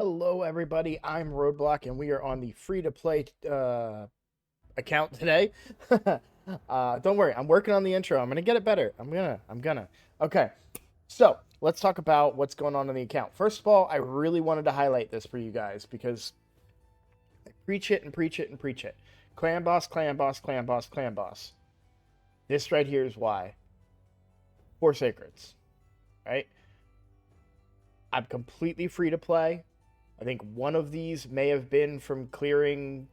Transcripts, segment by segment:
Hello, everybody. I'm Roadblock, and we are on the free-to-play account today. Don't worry, I'm working on the intro. I'm gonna get it better. I'm gonna. Okay, so let's talk about what's going on in the account. First of all, I really wanted to highlight this for you guys because I preach it and preach it and preach it. Clan boss, clan boss, clan boss, clan boss. This right here is why. Four sacreds, right? I'm completely free to play. I think one of these may have been from clearing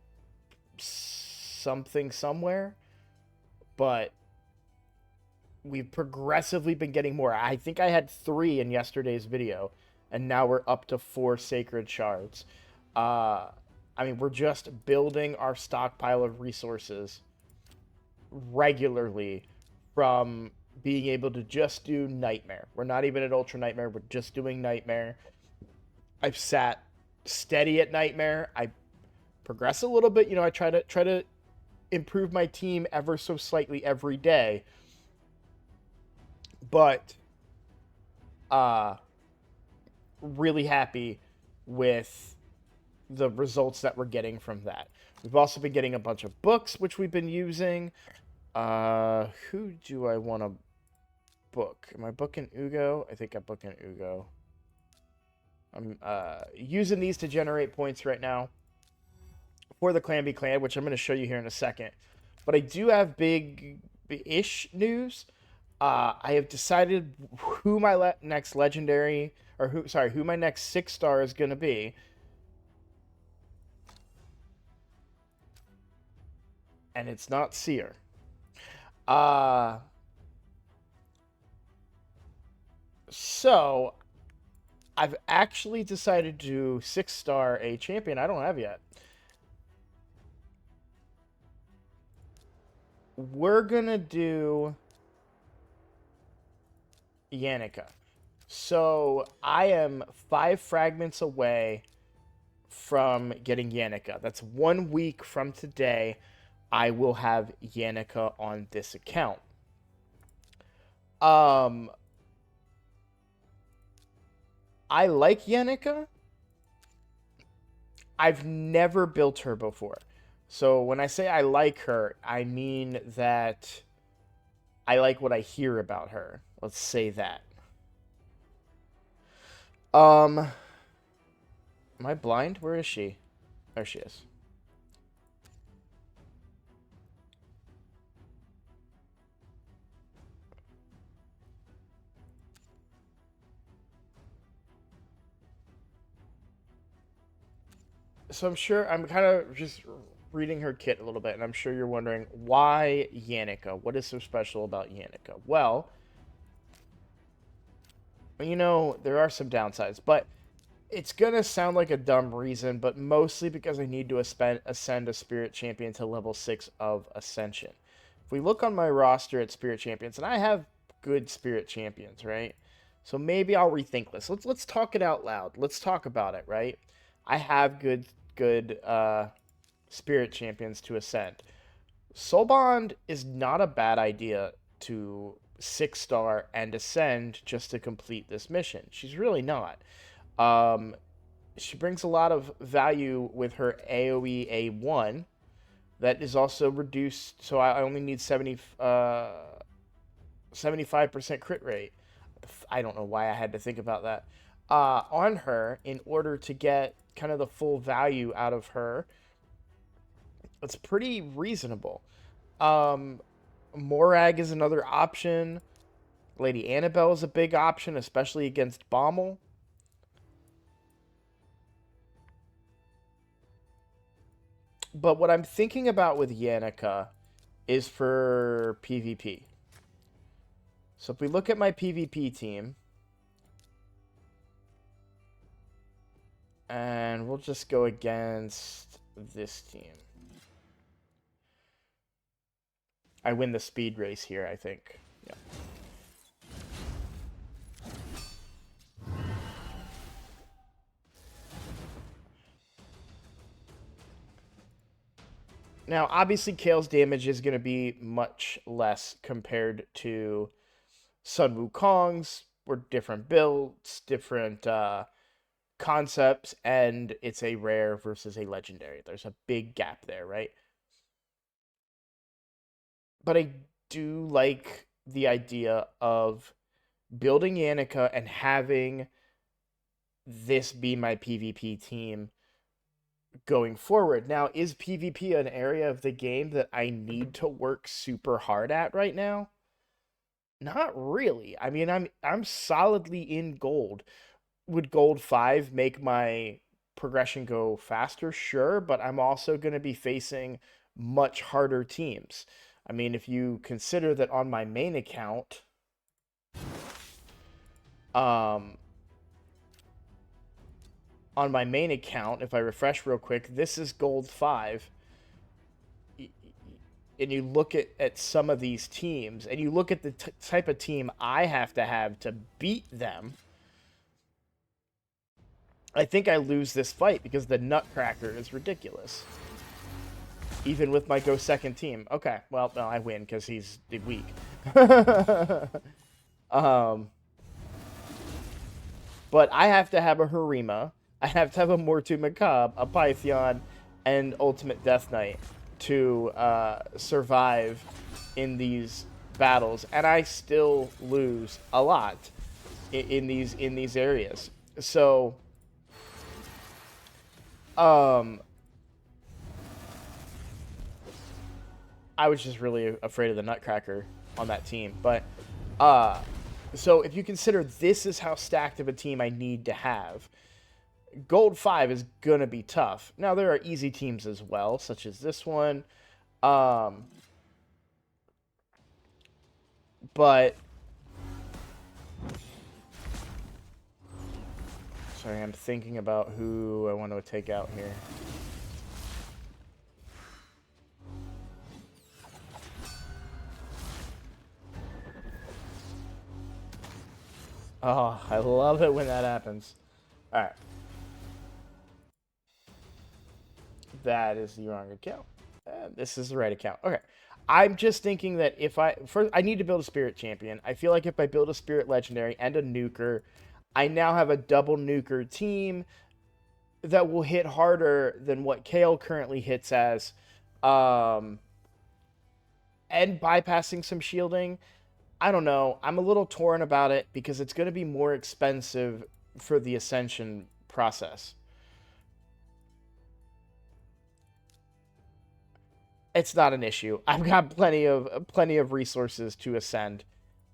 something somewhere, but we've progressively been getting more. I think I had 3 in yesterday's video, and now we're up to 4 sacred shards. I mean, we're just building our stockpile of resources regularly from being able to just do Nightmare. We're not even at Ultra Nightmare, we're just doing Nightmare. I've sat steady at Nightmare. I progress a little bit. I try to improve my team ever so slightly every day. But really happy with the results that we're getting from that. We've also been getting a bunch of books which we've been using. Who do I want to book? Am I booking Ugo? I think I'm booking Ugo. I'm using these to generate points right now for the Clan B Clan, which I'm going to show you here in a second. But I do have big-ish news. I have decided who my next legendary, or who my next 6-star is going to be. And it's not Seer. So I've actually decided to 6-star a champion I don't have yet. We're gonna do Yannicka. So I am 5 fragments away from getting Yannicka. That's 1 week from today. I will have Yannicka on this account. I like Yannicka. I've never built her before. So when I say I like her, I mean that I like what I hear about her. Let's say that. Am I blind? Where is she? There she is. So I'm kind of just reading her kit a little bit, and I'm sure you're wondering, why Yannicka? What is so special about Yannicka? Well, there are some downsides, but it's going to sound like a dumb reason, but mostly because I need to ascend a Spirit Champion to level 6 of Ascension. If we look on my roster at Spirit Champions, and I have good Spirit Champions, right? So maybe I'll rethink this. Let's talk it out loud. Let's talk about it, right? I have good Spirit Champions to ascend. Soul Bond is not a bad idea to 6-star and ascend just to complete this mission. She's really not. She brings a lot of value with her AoE A1 that is also reduced, so I only need 75% crit rate. I don't know why I had to think about that. On her in order to get kind of the full value out of her. It's pretty reasonable. Morag is another option. Lady Annabelle is a big option, especially against Bommel. But what I'm thinking about with Yannicka is for PvP. So if we look at my PvP team, and we'll just go against this team. I win the speed race here, I think. Yeah. Now, obviously, Kale's damage is going to be much less compared to Sun Wukong's. We're different builds, different concepts, and it's a rare versus a legendary. There's a big gap there, right? But I do like the idea of building Yannicka and having this be my PvP team going forward. Now, is PvP an area of the game that I need to work super hard at right now? Not really. I mean, I'm solidly in gold. Would gold 5 make my progression go faster? Sure, but I'm also going to be facing much harder teams. I mean, if you consider that um on my main account, if I refresh real quick, this is gold 5. And you look at some of these teams, and you look at the type of team I have to beat them, I think I lose this fight because the Nutcracker is ridiculous. Even with my go second team. Okay, well, no, I win because he's weak. um, but I have to have a Harima. I have to have a Mortu Macabre, a Pythion, and Ultimate Death Knight to survive in these battles, and I still lose a lot in these areas. So, I was just really afraid of the Nutcracker on that team. But so if you consider this is how stacked of a team I need to have, Gold 5 is gonna be tough. Now there are easy teams as well, such as this one. But sorry, I'm thinking about who I want to take out here. Oh, I love it when that happens. All right. That is the wrong account. This is the right account. Okay. I'm just thinking that if I need to build a spirit champion. I feel like if I build a spirit legendary and a nuker, I now have a double nuker team that will hit harder than what Kale currently hits as, and bypassing some shielding. I don't know. I'm a little torn about it because it's going to be more expensive for the ascension process. It's not an issue. I've got plenty of resources to ascend.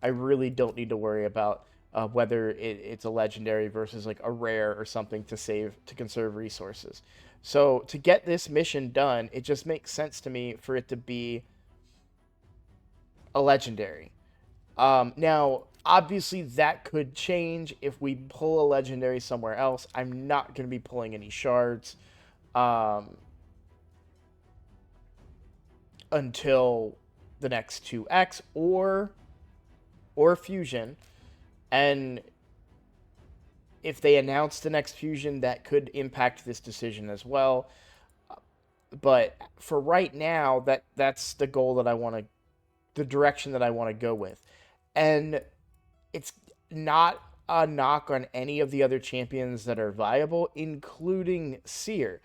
I really don't need to worry about whether it's a legendary versus like a rare or something to conserve resources. So to get this mission done, it just makes sense to me for it to be a legendary. Now, obviously, that could change if we pull a legendary somewhere else. I'm not going to be pulling any shards until the next 2x or fusion. And if they announce the next fusion, that could impact this decision as well. But for right now, that's the goal that I want to, the direction that I want to go with. And it's not a knock on any of the other champions that are viable, including Seer.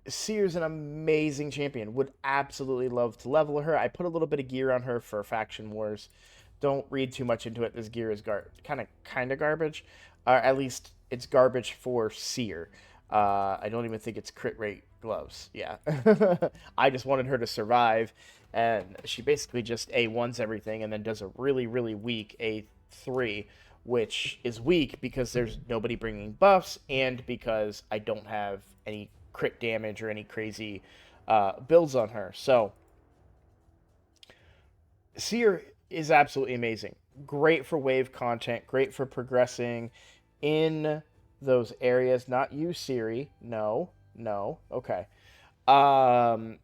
Seer's an amazing champion. Would absolutely love to level her. I put a little bit of gear on her for Faction Wars. Don't read too much into it. This gear is kind of garbage. At least it's garbage for Seer. I don't even think it's crit rate gloves. Yeah. I just wanted her to survive, and she basically just A1s everything and then does a really, really weak A3, which is weak because there's nobody bringing buffs and because I don't have any crit damage or any crazy builds on her. So Seer is absolutely amazing. Great for wave content, great for progressing in those areas. Not you, Siri. No, no. Okay. Um,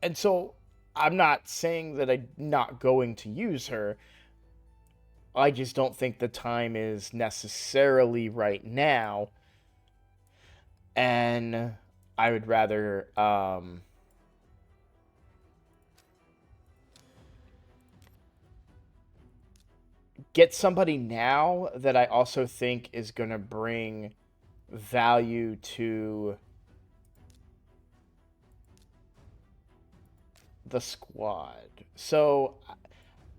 and so I'm not saying that I'm not going to use her. I just don't think the time is necessarily right now. And I would rather get somebody now that I also think is going to bring value to the squad. So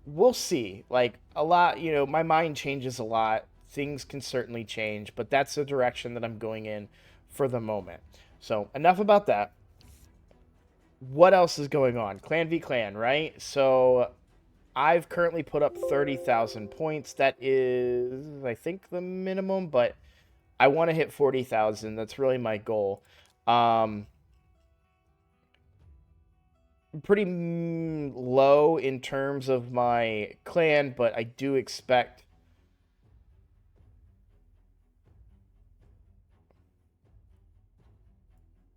we'll see. Like a lot, my mind changes a lot. Things can certainly change, but that's the direction that I'm going in for the moment. So enough about that. What else is going on? Clan v Clan, right? So I've currently put up 30,000 points. That is, I think, the minimum, but I want to hit 40,000. That's really my goal. Um, Pretty low in terms of my clan, but I do expect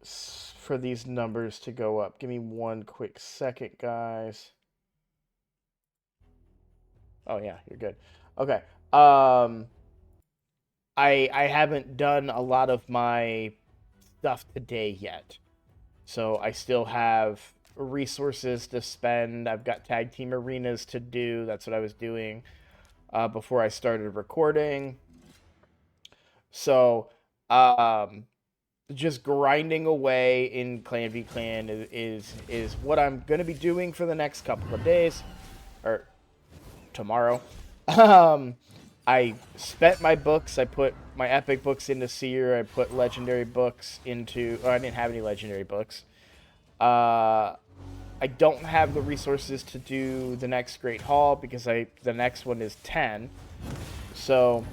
for these numbers to go up. Give me one quick second, guys. Oh yeah, you're good. Okay. I haven't done a lot of my stuff today yet. So I still have resources to spend. I've got tag team arenas to do. That's what I was doing before I started recording. So, just grinding away in Clan v Clan is what I'm gonna be doing for the next couple of days, or tomorrow. Um, I spent my books. I put my epic books into Seer. I put legendary books into. Oh, I didn't have any legendary books. Uh, I don't have the resources to do the next Great Hall because the next one is 10. So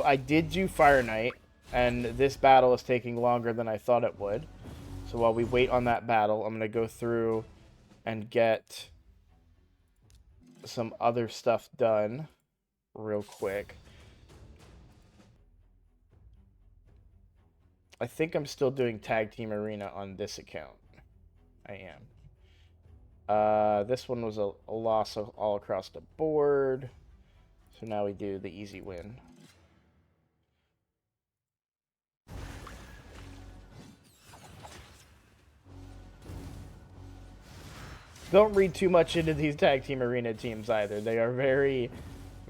I did do Fire Knight, and this battle is taking longer than I thought it would. So while we wait on that battle, I'm going to go through and get some other stuff done real quick. I think I'm still doing Tag Team Arena on this account. I am. This one was a loss all across the board. So now we do the easy win. Don't read too much into these Tag Team Arena teams either. They are very,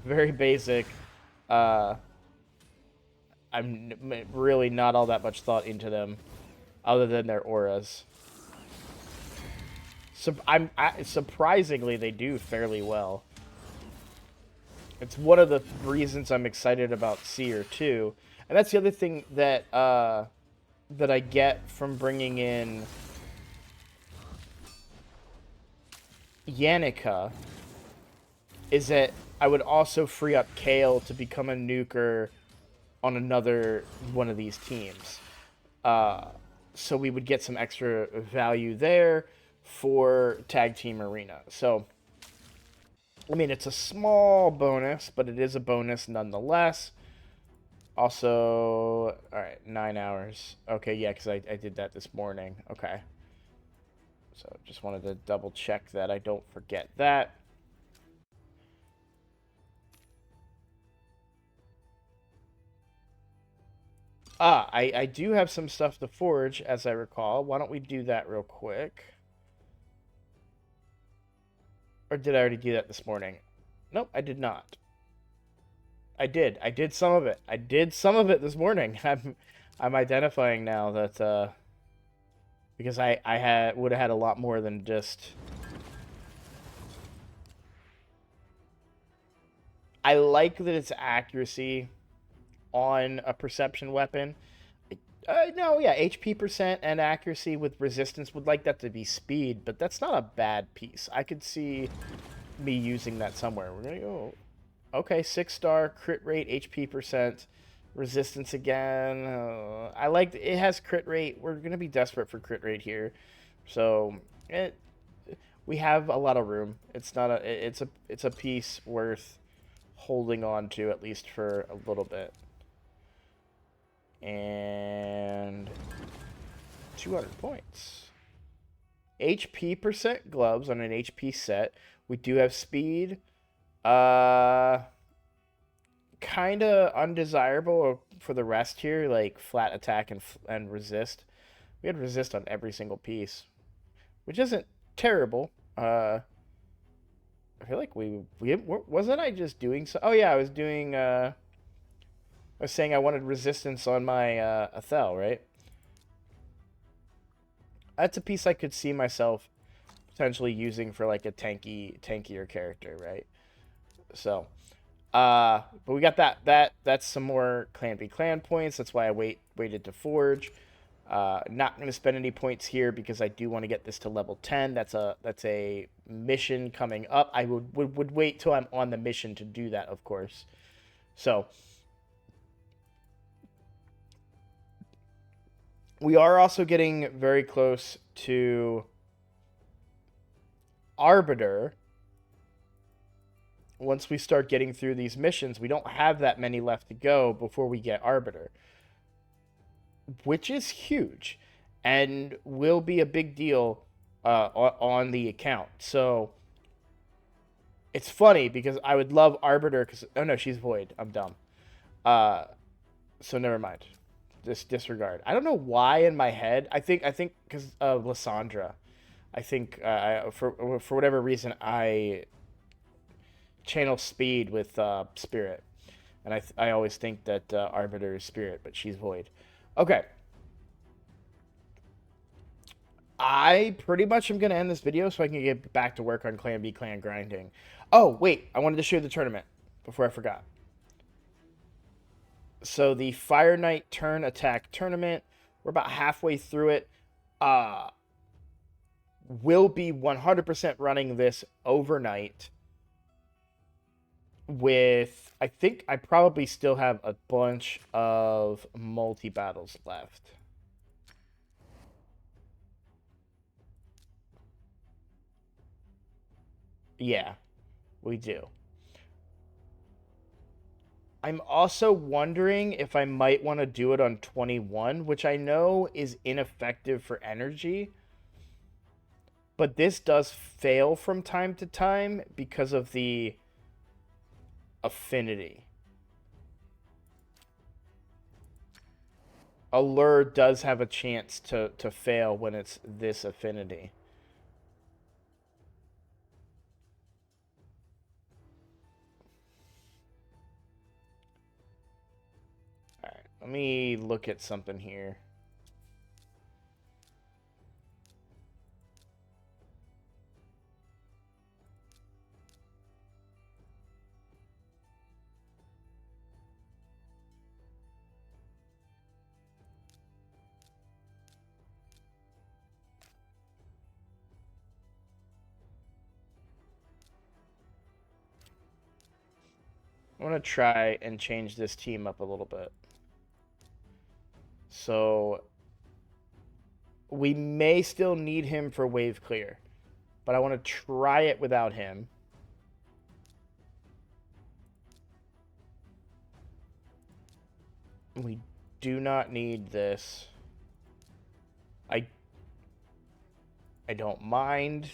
very basic. I'm really not all that much thought into them, other than their auras. So surprisingly, they do fairly well. It's one of the reasons I'm excited about Seer too, and that's the other thing that that I get from bringing in Yannicka is that I would also free up Kale to become a nuker on another one of these teams. So we would get some extra value there for Tag Team Arena. So, I mean, it's a small bonus, but it is a bonus nonetheless. Also, all right, 9 hours. Okay, yeah, because I did that this morning. Okay. So just wanted to double check that I don't forget that. I do have some stuff to forge, as I recall. Why don't we do that real quick? Or did I already do that this morning? Nope, I did not. I did. I did some of it. I did some of it this morning. I'm identifying now that because I would have had a lot more than just. I like that it's accuracy on a perception weapon. No, yeah, HP percent and accuracy with resistance. Would like that to be speed, but that's not a bad piece. I could see me using that somewhere. We're gonna go. Okay, 6-star crit rate, HP percent, resistance again. I like it has crit rate. We're gonna be desperate for crit rate here, so we have a lot of room. It's not a. It's a piece worth holding on to at least for a little bit. And 200 points. HP percent gloves on an HP set. We do have speed. Kind of undesirable for the rest here, like flat attack and resist. We had resist on every single piece, which isn't terrible. I feel like wasn't I just doing so? Oh yeah, I was doing. I was saying I wanted resistance on my Athel, right? That's a piece I could see myself potentially using for like a tankier character, right? So, but we got that's some more clan v clan points. That's why I waited to forge. Not going to spend any points here because I do want to get this to level 10. That's a mission coming up. I would wait till I'm on the mission to do that, of course. So we are also getting very close to Arbiter. Once we start getting through these missions, we don't have that many left to go before we get Arbiter, which is huge and will be a big deal on the account. So it's funny because I would love Arbiter because oh no, she's Void. I'm dumb. So never mind. Just disregard. I don't know why in my head. I think because of Lysandra. I think for whatever reason I channel speed with Spirit, and I always think that Arbiter is Spirit, but she's Void. Okay. I pretty much am going to end this video so I can get back to work on Clan B clan grinding. Oh, wait. I wanted to show you the tournament before I forgot. So the Fire Knight turn attack tournament, we're about halfway through it. We'll be 100% running this overnight with, I think I probably still have a bunch of multi-battles left. Yeah, we do. I'm also wondering if I might want to do it on 21, which I know is ineffective for energy. But this does fail from time to time because of the affinity. Allure does have a chance to fail when it's this affinity. Alright, let me look at something here. I want to try and change this team up a little bit. So we may still need him for wave clear, but I want to try it without him. We do not need this. I don't mind.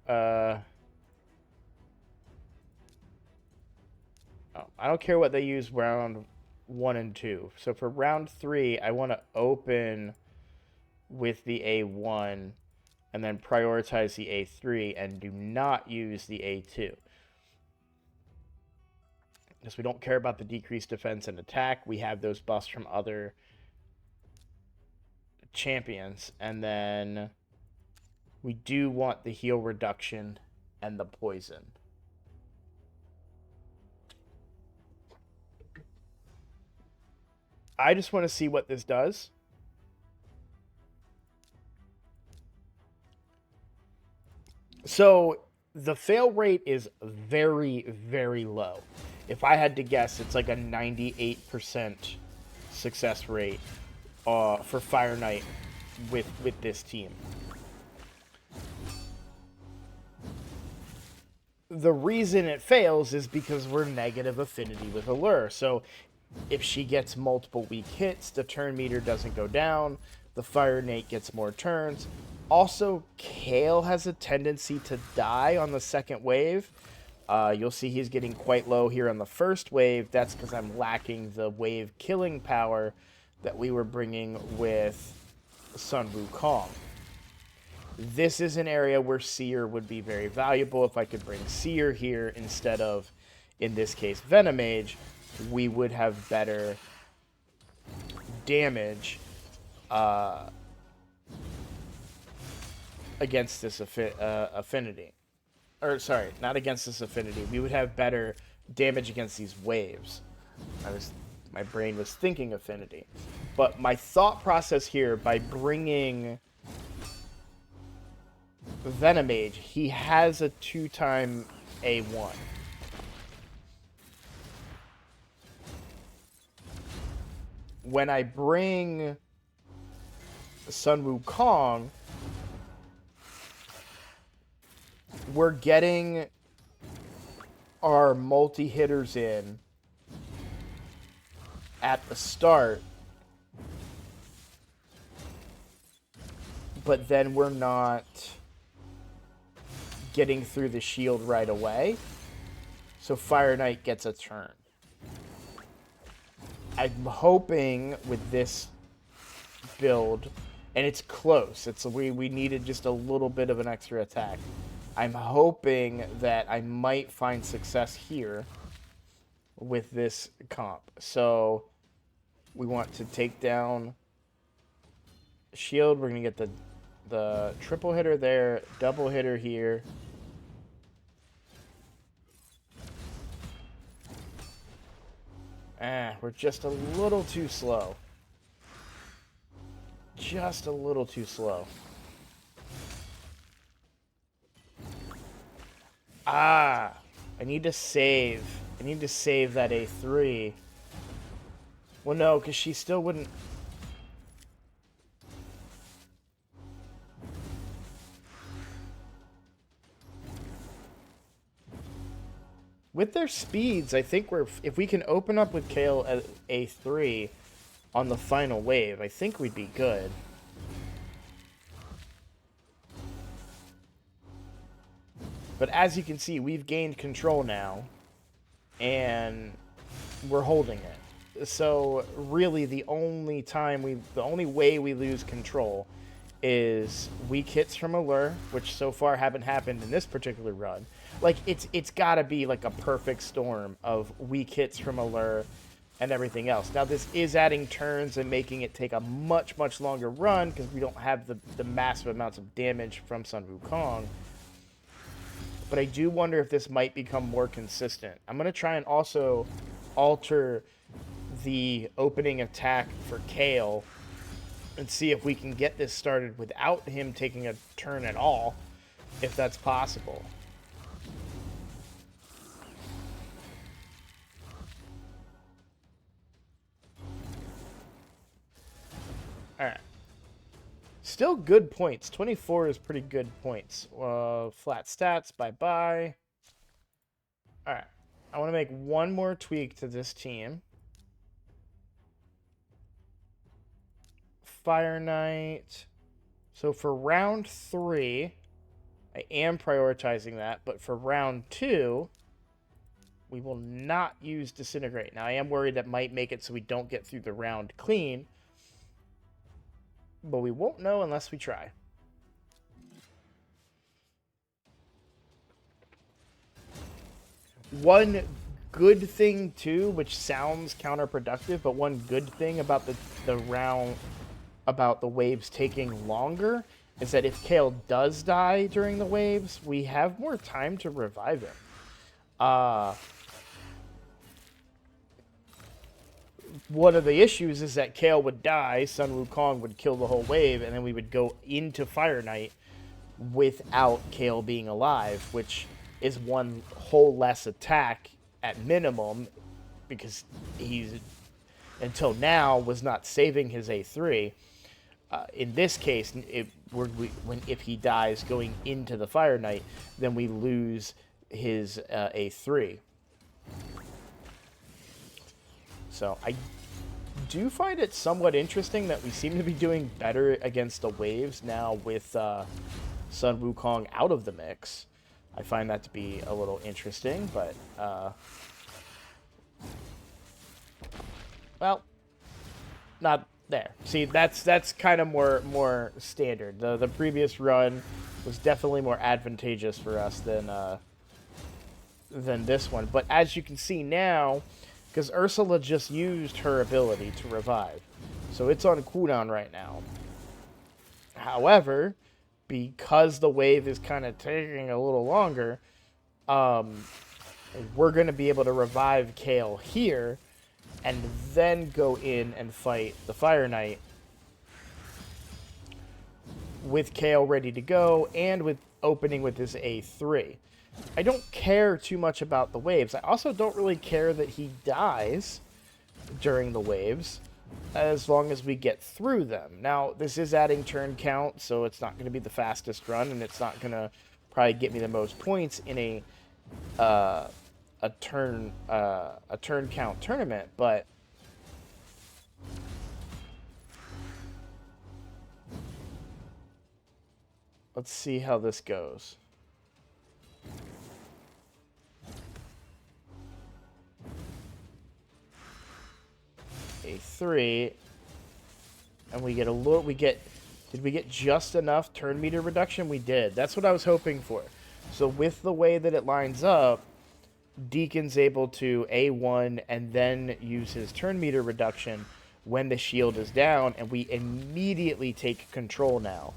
I don't care what they use round 1 and 2. So for round 3, I want to open with the A1 and then prioritize the A3 and do not use the A2. Because we don't care about the decreased defense and attack. We have those buffs from other champions. And then we do want the heal reduction and the poison. I just want to see what this does. So the fail rate is very, very low. If I had to guess, it's like a 98% success rate for Fire Knight with this team. The reason it fails is because we're negative affinity with Allure. So if she gets multiple weak hits, the turn meter doesn't go down. The Fire Knight gets more turns. Also, Kale has a tendency to die on the second wave. You'll see he's getting quite low here on the first wave. That's because I'm lacking the wave killing power that we were bringing with Sun Wukong. This is an area where Seer would be very valuable. If I could bring Seer here instead of, in this case, Venomage, we would have better damage against this affinity. Or, sorry, not against this affinity. We would have better damage against these waves. My brain was thinking affinity. But my thought process here, by bringing Venomage, he has a 2-time A1. When I bring Sun Wukong, we're getting our multi-hitters in at the start, but then we're not getting through the shield right away, so Fire Knight gets a turn. I'm hoping with this build, and it's close, we needed just a little bit of an extra attack. I'm hoping that I might find success here with this comp. So we want to take down shield. We're going to get the triple hitter there, double hitter here. We're just a little too slow. Just a little too slow. I need to save. I need to save that A3. Well, no, because she still wouldn't... With their speeds, I think if we can open up with Kale at A3 on the final wave, I think we'd be good. But as you can see, we've gained control now, and we're holding it. So really, the only way we lose control is weak hits from Allure, which so far haven't happened in this particular run. Like, it's got to be like a perfect storm of weak hits from Allure and everything else. Now, this is adding turns and making it take a much, much longer run because we don't have the massive amounts of damage from Sun Wukong. But I do wonder if this might become more consistent. I'm going to try and also alter the opening attack for Kale and see if we can get this started without him taking a turn at all, if that's possible. Alright. Still good points. 24 is pretty good points. Flat stats, bye-bye. Alright. I want to make one more tweak to this team. Fire Knight. So for round 3, I am prioritizing that, but for round 2, we will not use Disintegrate. Now, I am worried that might make it so we don't get through the round clean, but we won't know unless we try. One good thing, too, which sounds counterproductive, but one good thing about the round, about the waves taking longer, is that if Kale does die during the waves, we have more time to revive him. One of the issues is that Kale would die, Sun Wukong would kill the whole wave, and then we would go into Fire Knight without Kale being alive, which is one whole less attack at minimum, because he's, until now, was not saving his A3. In this case, if he dies going into the Fire Knight, then we lose his A3. So I do find it somewhat interesting that we seem to be doing better against the waves now with Sun Wukong out of the mix. I find that to be a little interesting, but well, not There. See, that's kind of more standard. The previous run was definitely more advantageous for us than this one. But as you can see now, because Ursula just used her ability to revive, so it's on cooldown right now. However, because the wave is kind of taking a little longer, um, we're going to be able to revive Kale here and then go in and fight the Fire Knight with Kale ready to go and with opening with his A3. I don't care too much about the waves. I also don't really care that he dies during the waves as long as we get through them. Now, this is adding turn count, so it's not going to be the fastest run, and it's not going to probably get me the most points in a turn count tournament, but let's see how this goes. A3, and we get a little. Did we get just enough turn meter reduction? We did. That's what I was hoping for. So with the way that it lines up, Deacon's able to A1 and then use his turn meter reduction when the shield is down, and we immediately take control now,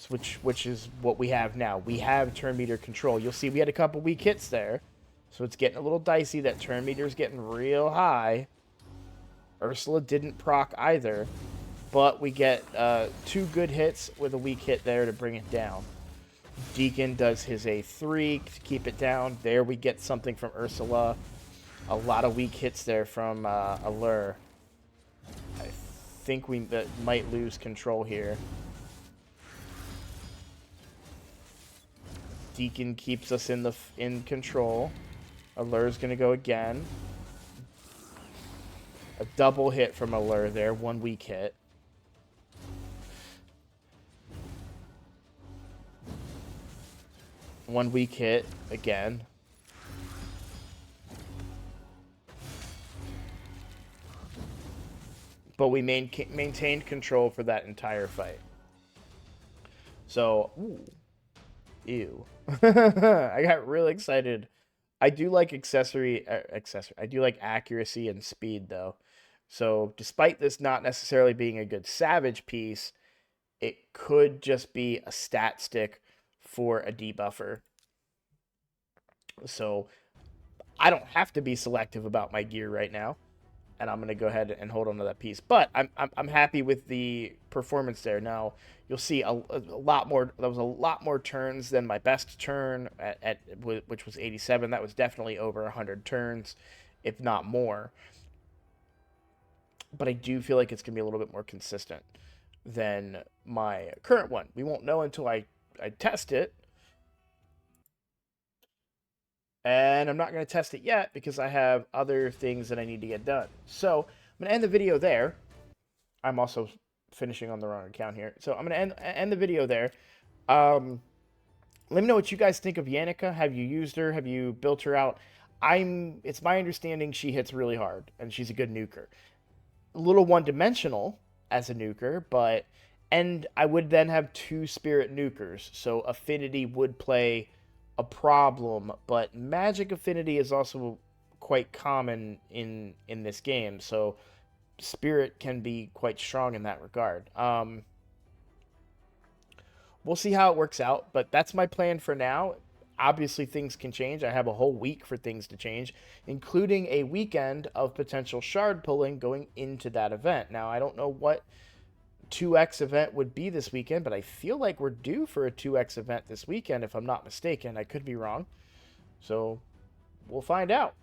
which is what we have now. We have turn meter control. You'll see we had a couple weak hits there, so it's getting a little dicey. That turn meter is getting real high. Ursula didn't proc either, but we get 2 good hits with a weak hit there to bring it down. Deacon does his A3 to keep it down. There we get something from Ursula. A lot of weak hits there from Allure. I think we might lose control here. Deacon keeps us in control. Allure's going to go again. A double hit from Allure there. 1 weak hit. One weak hit again. But we maintained control for that entire fight. So, ooh. Ew. I got really excited. I do like accessory. I do like accuracy and speed, though. So, despite this not necessarily being a good Savage piece, it could just be a stat stick for a debuffer. So I don't have to be selective about my gear right now, and I'm going to go ahead and hold on to that piece. But I'm happy with the performance there. Now you'll see a lot more. That was a lot more turns than my best turn which was 87. That was definitely over 100 turns, if not more. But I do feel like it's going to be a little bit more consistent than my current one. We won't know until I test it. And I'm not going to test it yet because I have other things that I need to get done. So I'm going to end the video there. I'm also finishing on the wrong account here. So I'm going to end the video there. Let me know what you guys think of Yannicka. Have you used her? Have you built her out? It's my understanding she hits really hard, and she's a good nuker. A little one-dimensional as a nuker, and I would then have 2 spirit nukers, so affinity would play a problem, but magic affinity is also quite common in this game, so spirit can be quite strong in that regard. We'll see how it works out, but that's my plan for now. Obviously, things can change. I have a whole week for things to change, including a weekend of potential shard pulling going into that event. Now, I don't know what 2x event would be this weekend, but I feel like we're due for a 2x event this weekend, if I'm not mistaken. I could be wrong. So, we'll find out.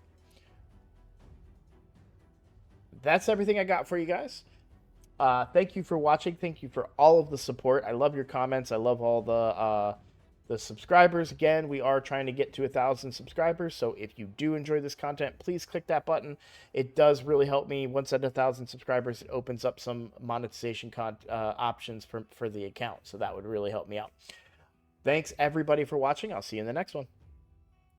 That's everything I got for you guys. Thank you for watching. Thank you for all of the support. I love your comments. I love all the subscribers. Again, we are trying to get to 1,000 subscribers, so if you do enjoy this content, please click that button. It does really help me. Once at 1,000 subscribers, it opens up some monetization options for the account, so that would really help me out. Thanks, everybody, for watching. I'll see you in the next one.